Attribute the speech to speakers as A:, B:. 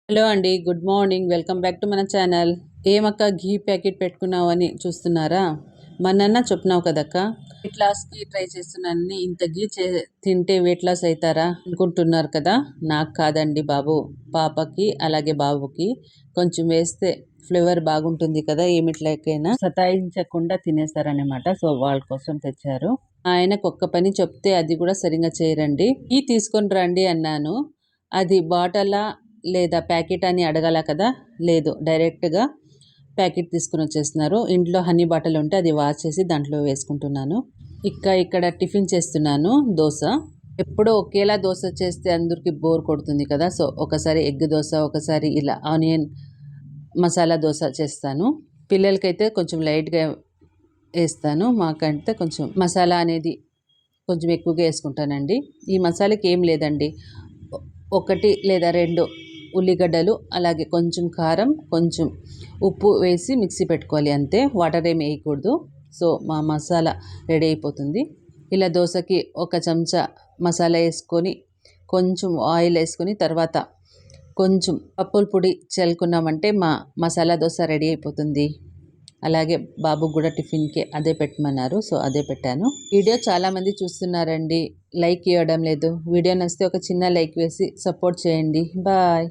A: Hello అండి. Good morning. Welcome back to మన channel. ఏమక్క ఘీ packet పెట్టుకున్నావు అని చూస్తున్నారా? మొన్న చెప్పినావు కదక్క వెయిట్ లాస్కి ట్రై చేస్తున్నానని. ఇంత ఘీ తింటే వెయిట్ లాస్ అవుతారా అనుకుంటున్నారు కదా. నాకు కాదండి బాబు, పాపకి అలాగే బాబుకి కొంచెం వేస్తే ఫ్లేవర్ బాగుంటుంది కదా, ఏమిట్లకైనా సతాయించకుండా తినేస్తారనమాట. సో వాళ్ళ కోసం తెచ్చారు. ఆయనకు ఒక్క పని చెప్తే అది కూడా సరిగా చేయరండి. ఘీ తీసుకొని రండి అన్నాను. అది బాటలా లేదా ప్యాకెట్ అని అడగాల కదా. లేదు, డైరెక్ట్గా ప్యాకెట్ తీసుకుని వచ్చేస్తున్నారు. ఇంట్లో హనీ బాటిల్ ఉంటే అది వాష్ చేసి దాంట్లో వేసుకుంటున్నాను. ఇక్కడ టిఫిన్ చేస్తున్నాను, దోశ. ఎప్పుడో ఒకేలా దోశ చేస్తే అందరికి బోర్ కొడుతుంది కదా. సో ఒకసారి ఎగ్ దోశ, ఒకసారి ఇలా ఆనియన్ మసాలా దోశ చేస్తాను. పిల్లలకైతే కొంచెం లైట్గా వేస్తాను, మాకంటే కొంచెం మసాలా అనేది కొంచెం ఎక్కువగా వేసుకుంటానండి. ఈ మసాలాకి ఏం లేదండి, ఒకటి లేదా రెండు ఉల్లిగడ్డలు, అలాగే కొంచెం కారం, కొంచెం ఉప్పు వేసి మిక్సీ పెట్టుకోవాలి అంతే. వాటర్ ఏమి వేయకూడదు. సో మా మసాలా రెడీ అయిపోతుంది. ఇలా దోశకి ఒక చెంచా మసాలా వేసుకొని, కొంచెం ఆయిల్ వేసుకొని, తర్వాత కొంచెం పప్పుల పొడి చల్లుకున్నామంటే మా మసాలా దోశ రెడీ అయిపోతుంది. అలాగే బాబుకు కూడా టిఫిన్కి అదే పెట్టమన్నారు, సో అదే పెట్టాను. వీడియో చాలామంది చూస్తున్నారండి, లైక్ ఇవ్వడం లేదు. వీడియో నచ్చితే ఒక చిన్న లైక్ వేసి సపోర్ట్ చేయండి. బాయ్.